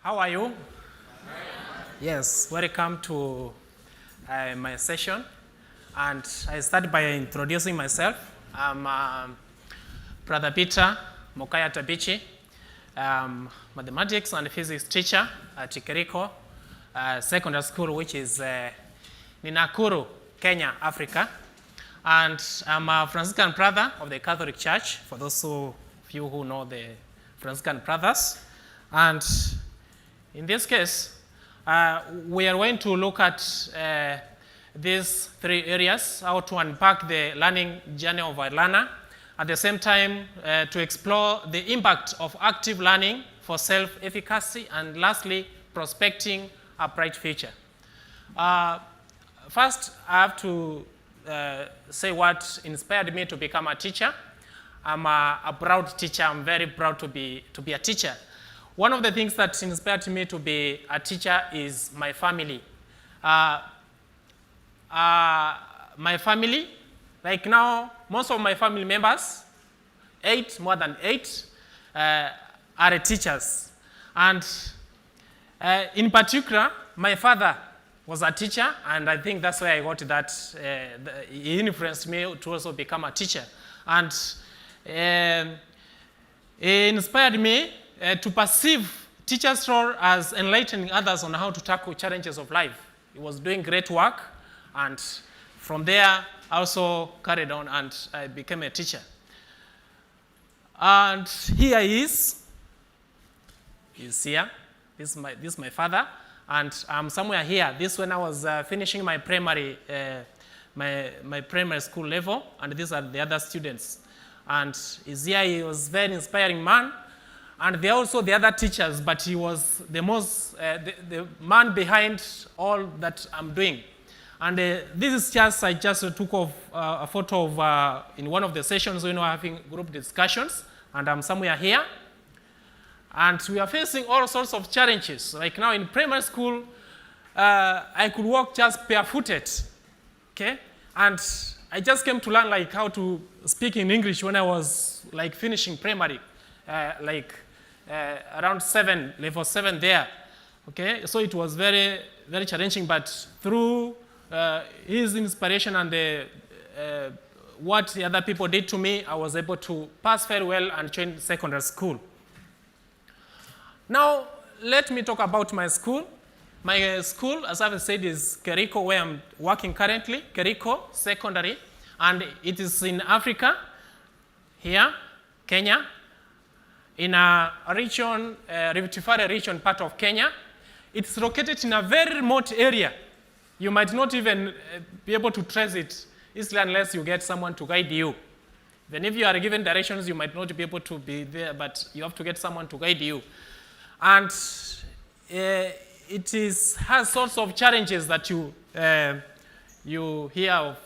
How are you? Yes, welcome to my session. And I start by introducing myself. I'm Brother Peter Mokaya Tabichi, mathematics and physics teacher at Keriko Secondary School, which is in Nakuru, Kenya, Africa. And I'm a Franciscan brother of the Catholic Church, for those of you who know the Franciscan brothers. And in this case, we are going to look at these three areas, how to unpack the learning journey of a learner, at the same time to explore the impact of active learning for self-efficacy, and lastly, prospecting a bright future. First, I have to say what inspired me to become a teacher. I'm a proud teacher. I'm very proud to be a teacher. One of the things that inspired me to be a teacher is my family. My family, like now, most of my family members, more than eight, are teachers. And in particular, my father was a teacher, and I think that's why I got that. He influenced me to also become a teacher. And he inspired me to perceive teacher's role as enlightening others on how to tackle challenges of life. He was doing great work, and from there, I also carried on and I became a teacher. And here he is. He's here. This is my father, and I'm somewhere here. This when I was finishing my primary, my primary school level, and these are the other students. And he's here. He was a very inspiring man. And there are also the other teachers, but he was the most, the man behind all that I'm doing. And this is just, I just took off a photo of, in one of the sessions, having group discussions, and I'm somewhere here. And we are facing all sorts of challenges. Like now in primary school, I could walk just barefooted, okay? And I just came to learn like how to speak in English when I was like finishing primary, around level 7 there, okay? So it was very, very challenging, but through his inspiration and what the other people did to me, I was able to pass very well and join secondary school. Now, let me talk about my school. My school, as I've said, is Keriko, where I'm working currently, Keriko Secondary, and it is in Africa, here, Kenya, in a region, Rift Valley region part of Kenya. It's located in a very remote area. You might not even be able to trace it easily unless you get someone to guide you. Then if you are given directions, you might not be able to be there, but you have to get someone to guide you. And it has sorts of challenges that you hear of,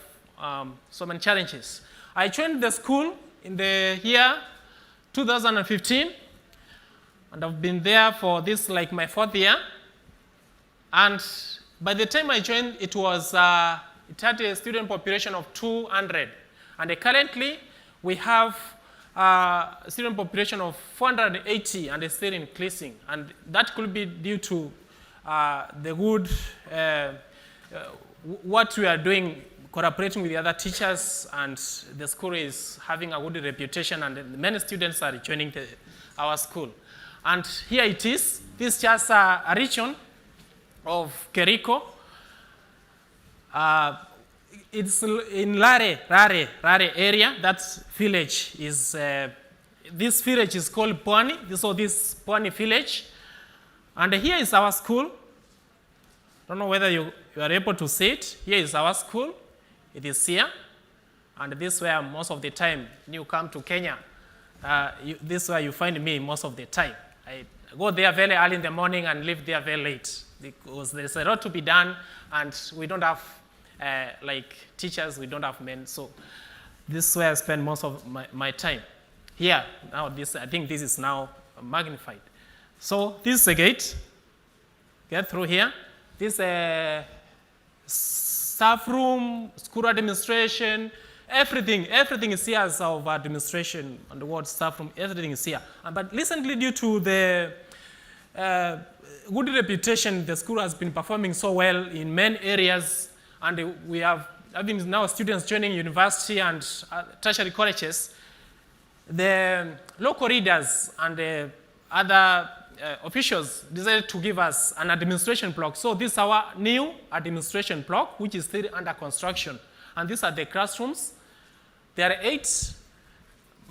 so many challenges. I joined the school in the year 2015, and I've been there for this like my 4th year. And by the time I joined, it had a student population of 200, and currently we have a student population of 480, and it's still increasing. And that could be due to the good what we are doing, cooperating with the other teachers, and the school is having a good reputation, and many students are joining our school. And here it is. This is just a region of Keriko. It's in Rare area. That village is, this village is called Pwani. So this Pwani village. And here is our school. Don't know whether you are able to see it. Here is our school. It is here. And this is where most of the time you come to Kenya. This is where you find me most of the time. I go there very early in the morning and leave there very late, because there's a lot to be done, and we don't have like teachers, we don't have men. So this is where I spend most of my time. Here, now I think this is now magnified. So this is a gate. Get through here. This staff room, school administration, everything is here as of administration and the word staff room, everything is here. But recently, due to the good reputation. The school has been performing so well in many areas, and we have having now students joining university and tertiary colleges. The local leaders and the other officials decided to give us an administration block. So this is our new administration block, which is still under construction. And these are the classrooms. There are 8,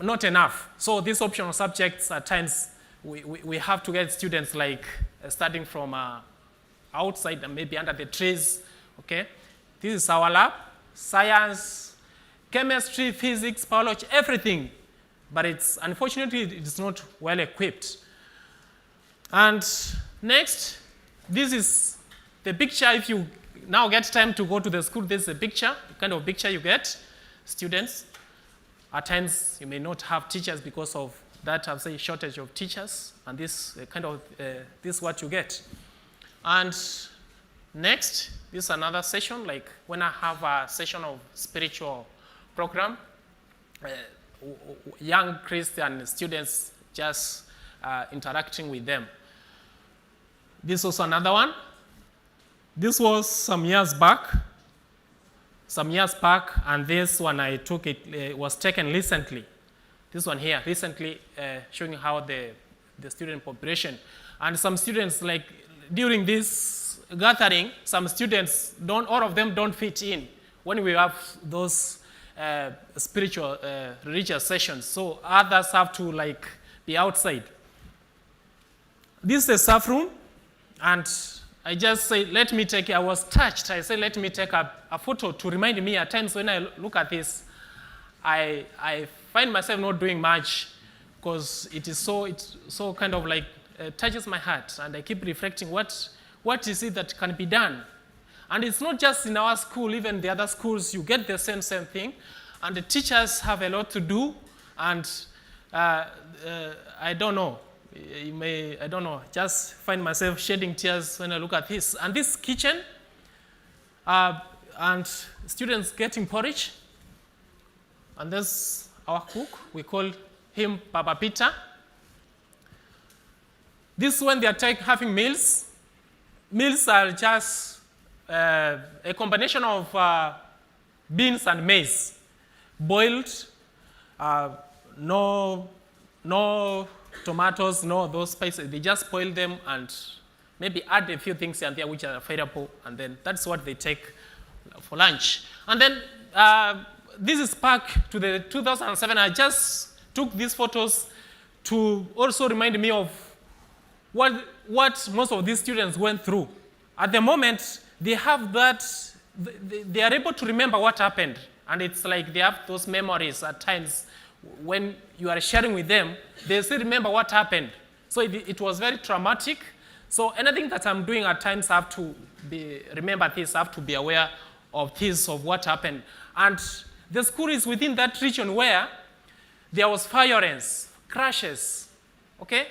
not enough. So these optional subjects, at times, we have to get students like starting from outside and maybe under the trees, okay? This is our lab, science, chemistry, physics, biology, everything. But it's, unfortunately, it's not well equipped. And next, this is the picture. If you now get time to go to the school, this is a picture, the kind of picture you get, students. At times, you may not have teachers because of that, I'll say, shortage of teachers, and this this is what you get. And next, this is another session, like when I have a session of spiritual program, young Christian students just interacting with them. This was another one. This was some years back, and this one I took it was taken recently. This one here, recently showing how the student population. And some students, like during this gathering, some students, all of them don't fit in when we have those spiritual, religious sessions. So others have to like be outside. This is the staff room, and I just say, I was touched. I said, let me take a photo to remind me at times when I look at this, I find myself not doing much because it's so kind of like touches my heart, and I keep reflecting what is it that can be done. And it's not just in our school, even the other schools, you get the same thing, and the teachers have a lot to do, and I don't know. I don't know, just find myself shedding tears when I look at this. And this kitchen, and students getting porridge. And there's our cook, we call him Papa Peter. This when they are having meals. Meals are just a combination of beans and maize, boiled, no tomatoes, no those spices. They just boil them and maybe add a few things and there which are available, and then that's what they take for lunch. And then this is back to the 2007. I just took these photos to also remind me of what most of these students went through. At the moment, they have that, they are able to remember what happened, and it's like they have those memories at times. When you are sharing with them, they still remember what happened. So it was very traumatic. So anything that I'm doing at times, I have to remember this, I have to be aware of this, of what happened. And the school is within that region where there was violence, crashes, okay?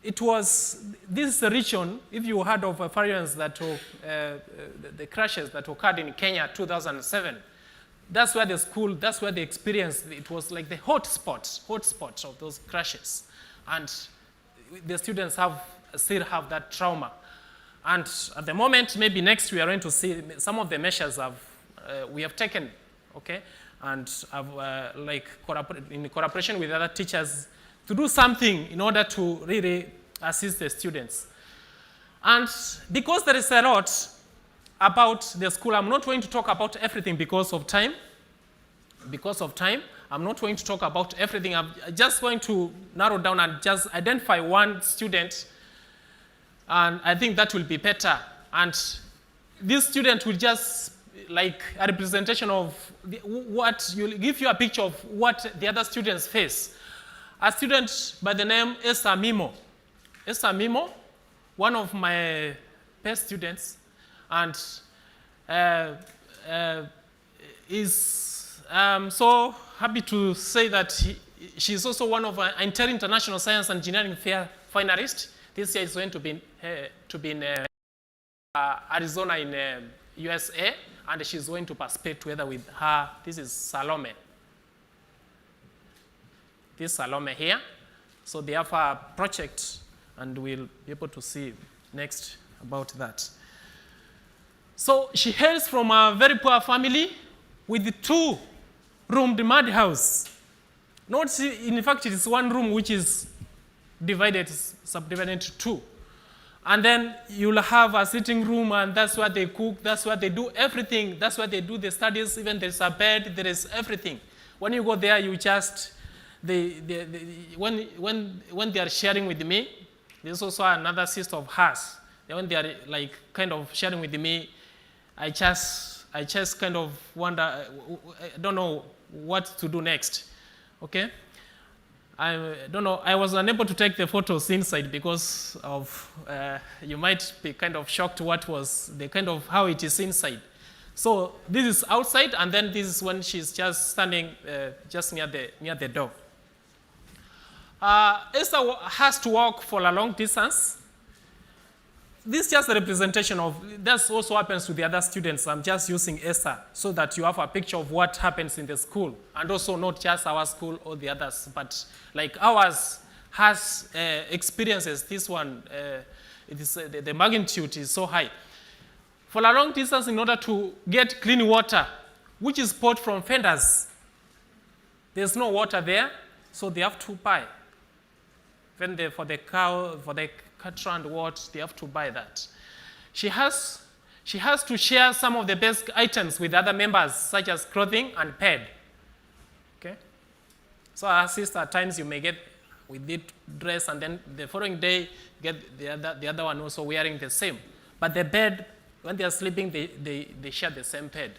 This is a region, if you heard of violence that, the crashes that occurred in Kenya 2007, that's where the school, that's where they experienced, it was like the hotspot of those crashes. And the students still have that trauma. And at the moment, maybe next we are going to see some of the measures we have taken, okay? And have in cooperation with other teachers to do something in order to really assist the students. And because there is a lot about the school, I'm not going to talk about everything because of time. I'm not going to talk about everything. I'm just going to narrow down and just identify one student, and I think that will be better. And this student will just like a representation of what will give you a picture of what the other students face. A student by the name Esther Mimo. Esther Mimo, one of my best students, and is so happy to say that she's also one of our International Science and Engineering Fair finalists. This year is going to be in Arizona in USA, and she's going to participate together with her. This is Salome. This Salome here. So they have a project and we'll be able to see next about that. So she hails from a very poor family with 2-roomed mud house. Not, in fact, it is 1 room which is subdivided into 2. And then you'll have a sitting room, and that's where they cook, that's where they do everything, that's where they do the studies, even there's a bed, there is everything. When you go there, you just, when they are sharing with me, there's also another sister of hers. When they are like kind of sharing with me, I just kind of wonder, I don't know what to do next, okay? I don't know, I was unable to take the photos inside because of, you might be kind of shocked what was the kind of how it is inside. So this is outside, and then this is when she's just standing just near the door. Esther has to walk for a long distance. This is just a representation of, that also happens to the other students. I'm just using Esther so that you have a picture of what happens in the school, and also not just our school or the others, but like ours has experiences. This one, it is, the magnitude is so high. For a long distance, in order to get clean water, which is bought from vendors, there's no water there, so they have to buy. When for the cow, for the cattle and what, they have to buy that. She has to share some of the basic items with other members, such as clothing and pad. Okay? So our sister, at times you may get with it dress, and then the following day get the other one also wearing the same. But the bed, when they are sleeping, they share the same bed.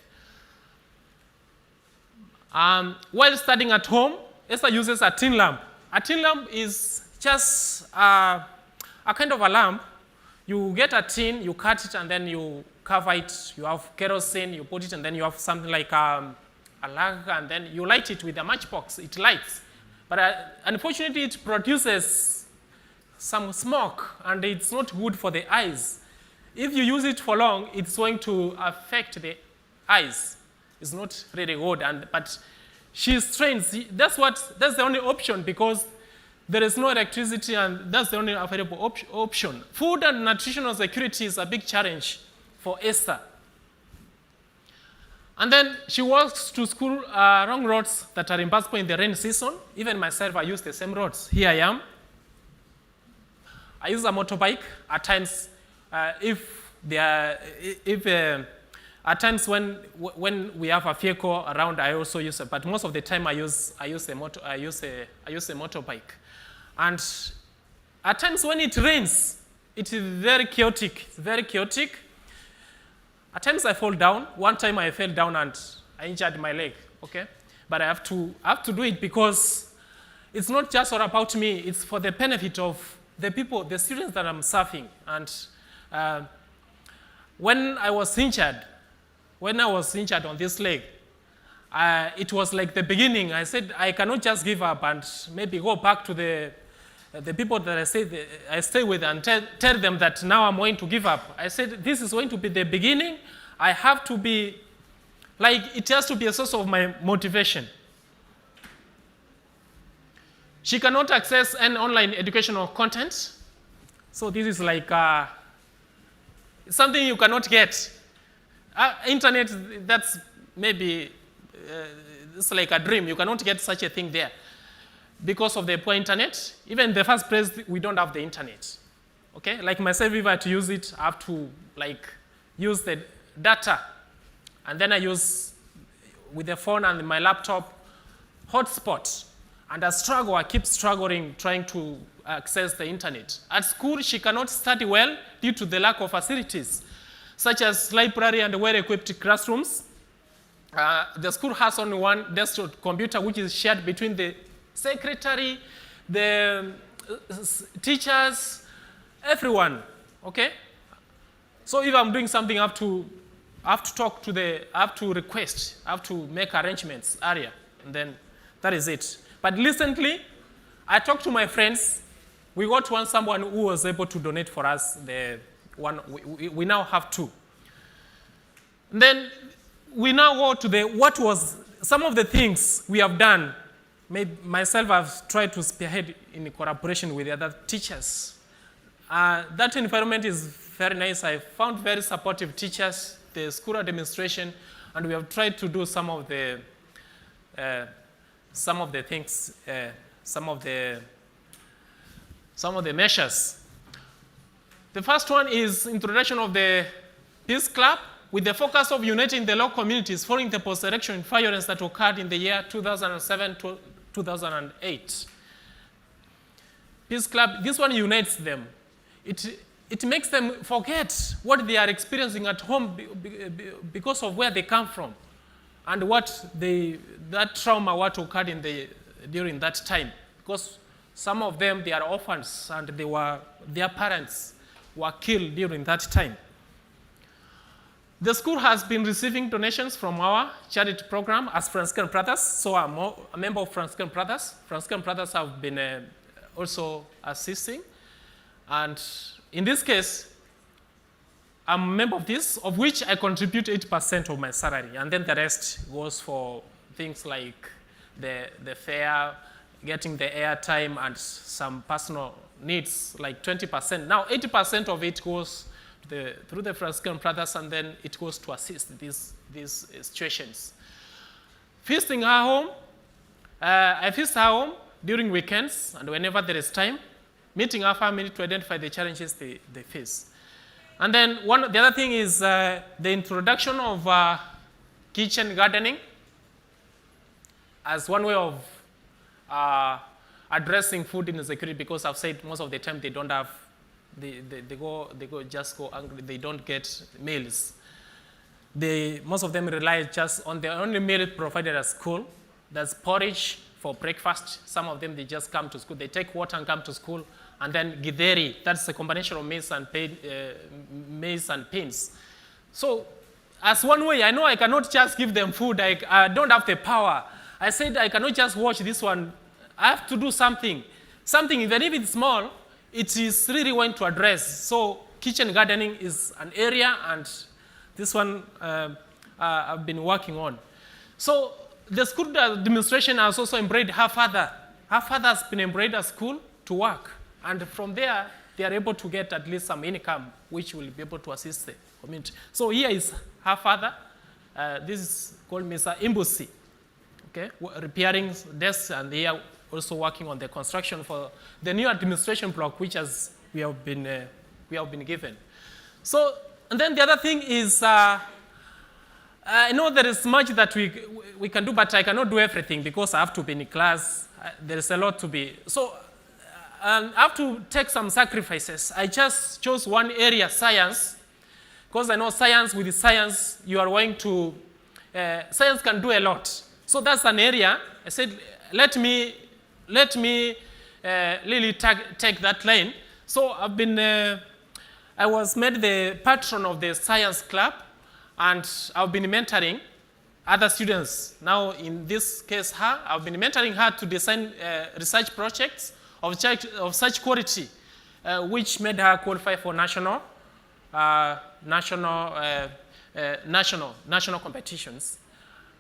While studying at home, Esther uses a tin lamp. A tin lamp is just a kind of a lamp. You get a tin, you cut it, and then you cover it. You have kerosene, you put it, and then you have something like a log, and then you light it with a matchbox. It lights. But unfortunately, it produces some smoke, and it's not good for the eyes. If you use it for long, it's going to affect the eyes. It's not really good. But she's trained. That's the only option, because there is no electricity, and that's the only available option. Food and nutritional security is a big challenge for Esther. And then she walks to school along roads that are impassable in the rain season. Even myself, I use the same roads. Here I am. I use a motorbike at times. At times when we have a vehicle around, I also use it. But most of the time, I use a motorbike. And at times when it rains, it is very chaotic. It's very chaotic. At times I fall down. One time I fell down and I injured my leg. Okay, but I have to do it because it's not just all about me. It's for the benefit of the people, the students that I'm serving. And when I was injured on this leg, it was like the beginning. I said I cannot just give up and maybe go back to the people that I stay with and tell them that now I'm going to give up. I said this is going to be the beginning. I have to be, it has to be a source of my motivation. She cannot access any online educational content. So this is like something you cannot get. Internet, that's maybe, it's like a dream. You cannot get such a thing there. Because of the poor internet, even in the first place, we don't have the internet. Okay, like myself, if I have to use it, I have to use the data, and then I use with the phone and my laptop hotspot, and I keep struggling trying to access the internet. At school, she cannot study well due to the lack of facilities, such as library and well-equipped classrooms. The school has only one desktop computer, which is shared between the secretary, the teachers, everyone, okay? So if I'm doing something, I have to talk to I have to request, I have to make arrangements earlier, and then that is it. But recently, I talked to my friends. We got someone who was able to donate for us. We now have 2. And then we now go to what was some of the things we have done. Myself, I've tried to spearhead in collaboration with the other teachers That environment is very nice. I found very supportive teachers, the school administration, and we have tried to do some of the things, some of the measures. The first one is introduction of the Peace Club with the focus of uniting the local communities following the post-election violence that occurred in the year 2007 to 2008. Peace Club, this one unites them. It makes them forget what they are experiencing at home because of where they come from and that trauma what occurred during that time. Because some of them, they are orphans and their parents were killed during that time. The school has been receiving donations from our charity program as Franciscan Brothers, so I'm a member of Franciscan Brothers. Franciscan Brothers have been also assisting, and in this case, I'm a member of this, of which I contribute 8% of my salary, and then the rest goes for things like the fare, getting the airtime, and some personal needs, like 20%. Now, 80% of it goes through the Franciscan Brothers, and then it goes to assist these situations. Feasting our home, I feast our home during weekends and whenever there is time, meeting our family to identify the challenges they face. And then the other thing is the introduction of kitchen gardening as one way of addressing food insecurity, because I've said most of the time they don't have, they just go hungry, they don't get meals. Most of them rely just on the only meal provided at school. That's porridge for breakfast. Some of them, they just come to school, they take water and come to school, and then githeri, that's a combination of maize and beans. So as one way, I know I cannot just give them food, I don't have the power. I said I cannot just watch this one, I have to do something. Something, even if it's small, it is really going to address. So kitchen gardening is an area, and this one I've been working on. So the school administration has also employed her father. Her father has been employed at school to work, and from there, they are able to get at least some income, which will be able to assist the community. So here is her father. This is called Mr. Imbusi, okay, repairing desks, and they are also working on the construction for the new administration block, which we have been given. So, and then the other thing is, I know there is much that we can do, but I cannot do everything because I have to be in class. There is a lot to be. So I have to take some sacrifices. I just chose one area, science, because I know with science, you are going to, science can do a lot. So that's an area. I said, let me really take that lane. So I was made the patron of the science club, and I've been mentoring other students. Now, in this case, I've been mentoring her to design research projects of such quality, which made her qualify for national competitions.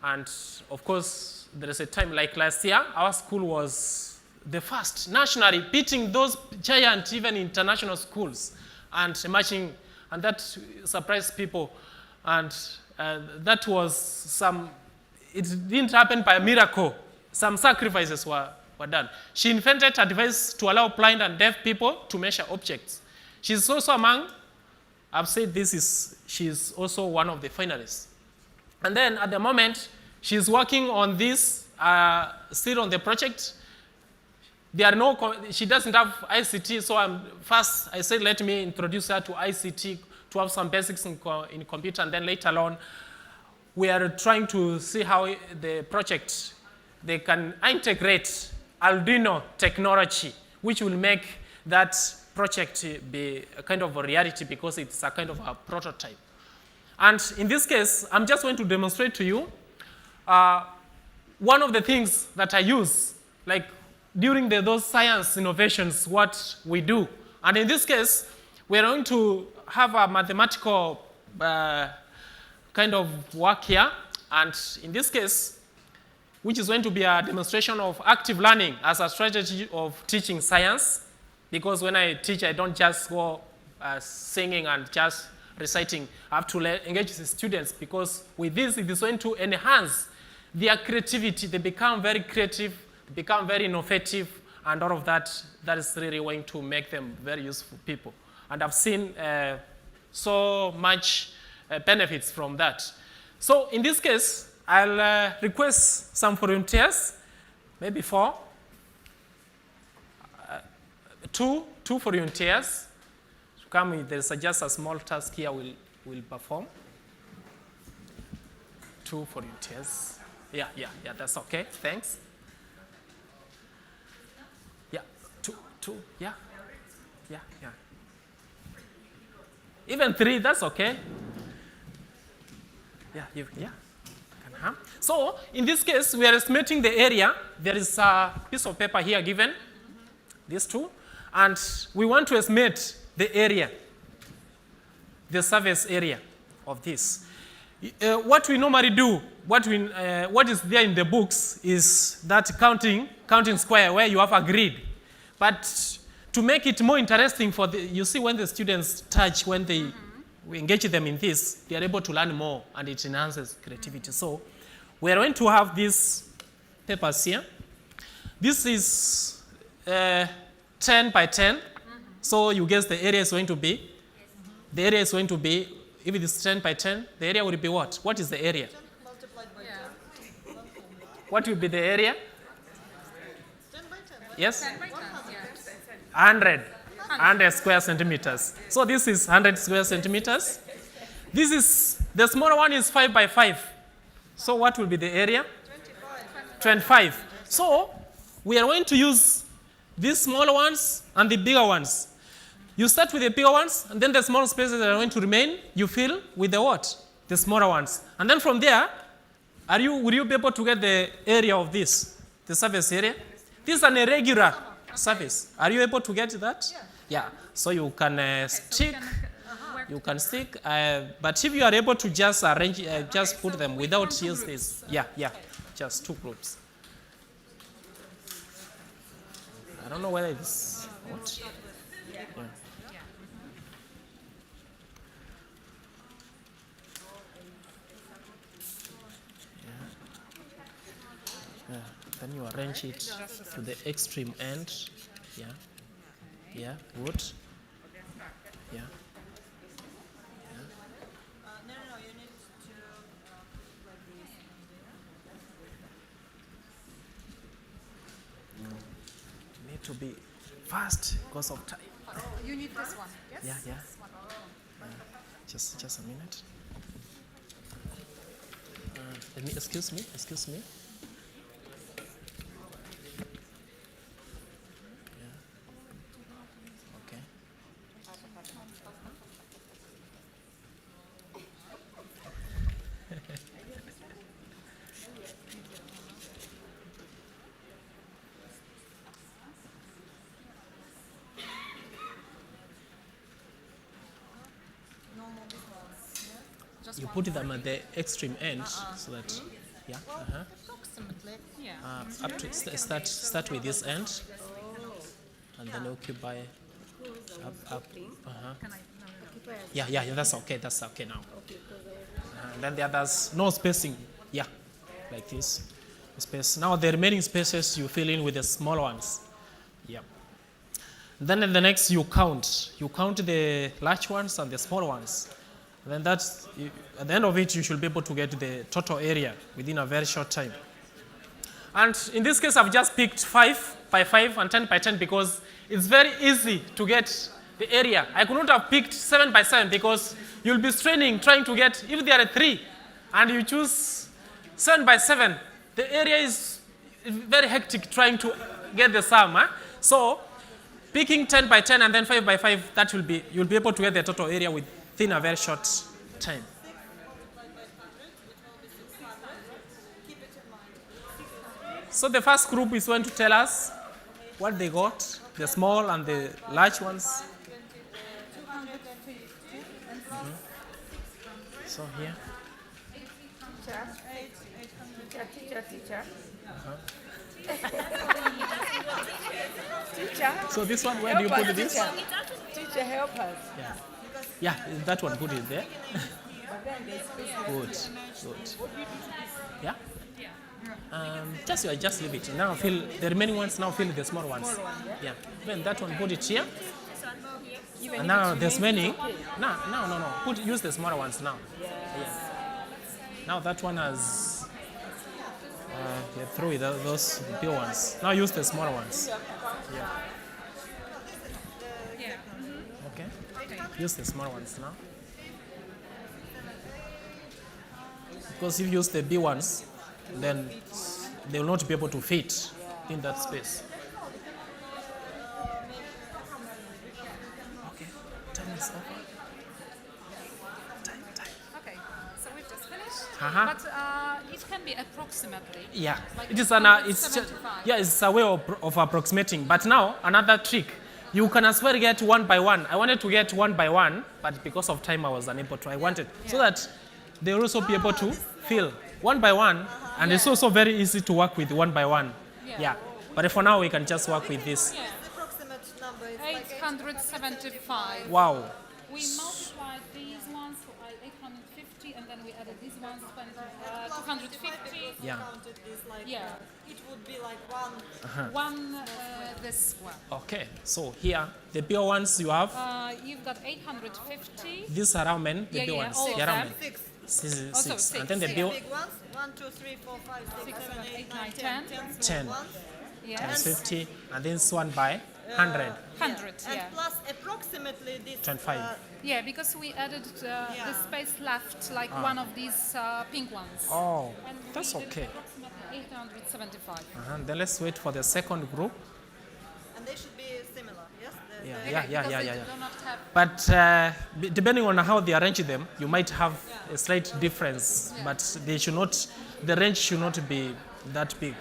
And of course, there is a time like last year, our school was the first nationally, beating those giant, even international schools, and emerging, and that surprised people. And that was it didn't happen by a miracle. Some sacrifices were done. She invented a device to allow blind and deaf people to measure objects. She's also I've said she's also one of the finalists. And then at the moment, she's working on this, still on the project. She doesn't have ICT, so I said, let me introduce her to ICT to have some basics in computer, and then later on, we are trying to see how the project, they can integrate Arduino technology, which will make that project be a kind of a reality because it's a kind of a prototype. And in this case, I'm just going to demonstrate to you one of the things that I use, like during those science innovations, what we do. And in this case, we're going to have a mathematical kind of work here. And in this case, which is going to be a demonstration of active learning as a strategy of teaching science. Because when I teach, I don't just go singing and just reciting. I have to engage the students, because with this, it is going to enhance their creativity. They become very creative, they become very innovative, and all of that, that is really going to make them very useful people. And I've seen so much benefits from that. So in this case, I'll request some volunteers, maybe 4. Two volunteers to come with. There's just a small task here we'll perform. 2 volunteers. Yeah, that's okay. Thanks. Yeah, two. Yeah. Even 3, that's okay. Yeah. So in this case, we are estimating the area. There is a piece of paper here given, these 2. And we want to estimate the area, the surface area of this. What we normally do, what is there in the books is that counting square where you have a grid. But to make it more interesting for you see when the students touch, when we engage them in this, they are able to learn more and it enhances creativity. So we are going to have these papers here. This is 10 by 10. So you guess the area is going to be? The area is going to be, if it is 10 by 10, the area will be what? What is the area? Multiplied by 10. What will be the area? 10 by 10. Yes? 10 by 10. 100 square centimeters. So this is 100 square centimeters. This is, the smaller one is 5 by 5. So what will be the area? 25. So we are going to use these smaller ones and the bigger ones. You start with the bigger ones, and then the small spaces that are going to remain, you fill with the what? The smaller ones. And then from there, will you be able to get the area of this, the surface area? This is an irregular surface. Are you able to get that? Yeah. So you can stick. You can stick. But if you are able to just arrange, just put them without use this. Yeah. Just 2 groups. I don't know whether it's what. Then you arrange it to the extreme end. Yeah, good. Yeah. No, you need to like this. You need to be fast because of time. You need this one, yes? Yeah. Just a minute. Excuse me. You put them at the extreme end so that, Approximately, up to start with this end, and then occupy up. Yeah. That's okay now. And then the others, no spacing. Yeah, like this. Space. Now the remaining spaces you fill in with the small ones. Yeah. Then in the next you count. You count the large ones and the small ones. Then that's, at the end of it, you should be able to get the total area within a very short time. And in this case, I've just picked 5 by 5 and 10 by 10 because it's very easy to get the area. I could not have picked 7 by 7 because you'll be straining trying to get, if there are 3 and you choose 7 by 7, the area is very hectic trying to get the sum. So picking 10 by 10 and then 5 by 5, that will be, you'll be able to get the total area within a very short time. So the first group is going to tell us what they got, the small and the large ones. So here. Teacher. So this one, where do you Help put us, this? Teacher, help us. Yeah. Yeah, that one, put it there. But then there's space. Good. Yeah? Just leave it. Now fill the remaining ones, now fill the small ones. Yeah. Then that one, put it here. And now there's many. No. Use the smaller ones now. Yeah. Now that one has get through with those big ones. Now use the smaller ones. Yeah. Okay. Use the smaller ones now. Because if you use the big ones, then they will not be able to fit in that space. Okay. Time is over. Time. Okay, so we've just finished. Uh-huh. But it can be approximately. Yeah, Like it is it's just, 175. it's a way of approximating. But now another trick, you can as well get one by one. I wanted to get one by one, but because of time I was unable to. I wanted so that they will also be able to fill one by one, and it's also very easy to work with one by one. Yeah. But for now we can just work with this. The approximate number is like 875. Wow. We multiplied these ones by 850, and then we added these ones, 250. Yeah. counted is like Yeah. it would be like one. One this one. Okay. So here the bigger ones you have. You've got 850. These are how many? The Yeah, big yeah, ones. all of How them. many? Six. Six. Also And then the six, big Big ones. 1, 2, 3, 4, 5, 6, 7, 8, 9, 10. 10. Ones. Yeah. times 50, and this one by 100. 100, And yeah. plus approximately this. 25. Yeah, because we added the space left, like one of these pink ones. Oh, And that's we did okay. approximately 875. Then let's wait for the second group. And they should be similar, yes? Yeah. Because they do not have. But depending on how they arrange them, you might have a slight difference. But they should not. The range should not be that big.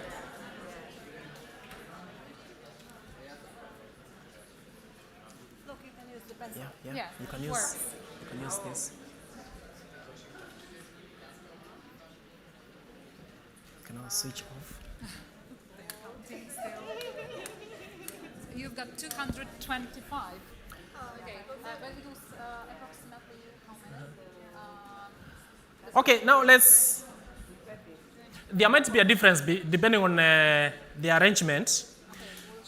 Look, you can use the pencil. Yeah. Yeah, You can works. use this. You can now switch off. You've got 225. Okay, but it was approximately how many? Okay, now let's. There might be a difference depending on the arrangement.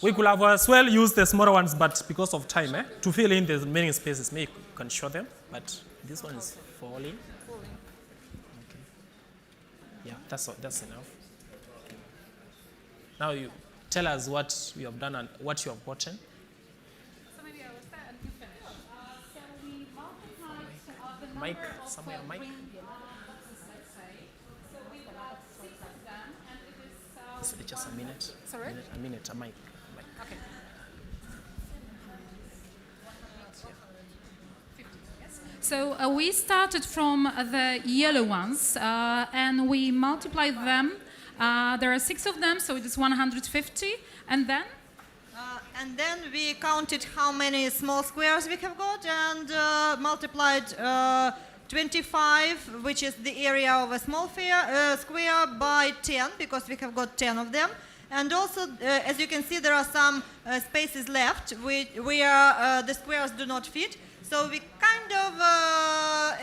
We could have as well used the smaller ones, but because of time, to fill in the remaining spaces, maybe you can show them. But this one is falling. Okay. Yeah, that's enough. Now you tell us what you have done and what you have gotten. So maybe I will start and you finish. So we multiplied the number Mic, of somewhere, mic. ring boxes, let's say. So we've got 6 of them, and it is. It's just a minute. Sorry? A minute, a mic. Okay. So we started from the yellow ones and we multiplied them. There are 6 of them, so it is 150. And then? And then we counted how many small squares we have got and multiplied 25, which is the area of a small square, by 10, because we have got 10 of them. And also, as you can see, there are some spaces left where the squares do not fit. So we kind of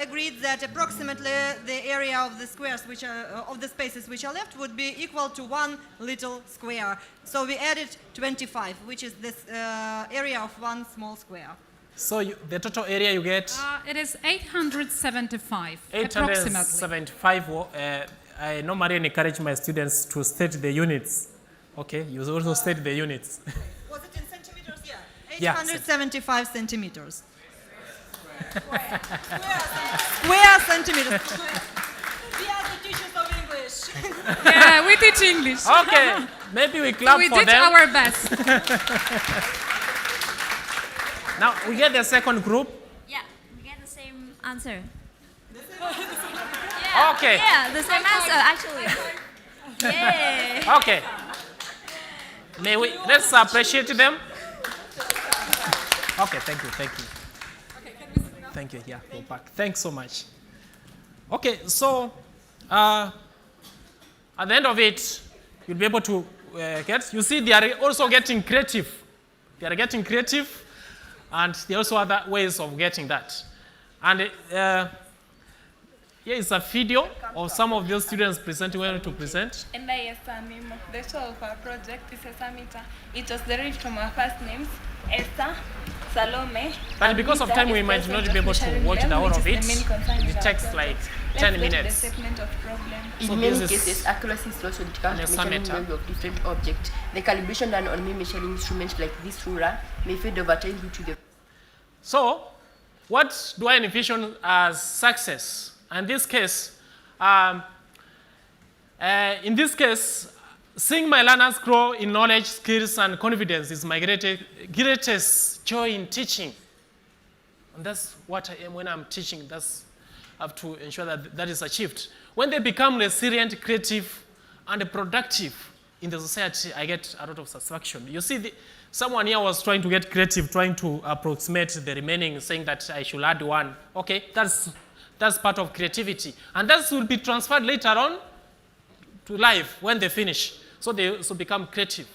agreed that approximately the area of the squares, which are of the spaces which are left, would be equal to one little square. So we added 25, which is this area of one small square. So the total area you get It is 875, approximately. 875. I normally encourage my students to state the units. Okay, you also state the units. Was it in centimeters? Yeah. Yeah. 875 centimeters. Square centimeters. We are the teachers of English. Yeah, we teach English. Okay, maybe we clap We for did them. our best. Now we get the second group. Yeah, we get the same answer. Okay. Yeah, the same answer actually. Yay! Okay. Let's appreciate them. Okay, thank you. Thank you. Yeah, go back. Thanks so much. Okay, so at the end of it, you'll be able to get, you see they are also getting creative. They are getting creative, and there are also other ways of getting that. And here is a video of some of those students presenting when to present. And I is the name of the show of our project is Esamita. It was derived from our first names, Esther, Salome. But because of time, we might not be able to watch the whole of it. It takes like 10 minutes. In So many this is cases, accuracy is lost when it comes to an measuring estimator. value of different objects. The calibration done on many measuring instruments like this ruler may fade over time due to the So, what do I envision as success? In this case, seeing my learners grow in knowledge, skills, and confidence is my greatest joy in teaching. And that's what I am when I'm teaching. That's I have to ensure that that is achieved. When they become resilient, creative, and productive in the society, I get a lot of satisfaction. You see, someone here was trying to get creative, trying to approximate the remaining, saying that I should add one. Okay, that's part of creativity. And that will be transferred later on to life when they finish. So they also become creative.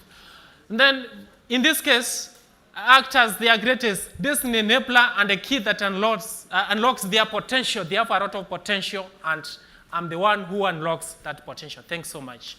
And then, in this case, act as their greatest destiny enabler and a key that unlocks their potential. They have a lot of potential, and I'm the one who unlocks that potential. Thanks so much.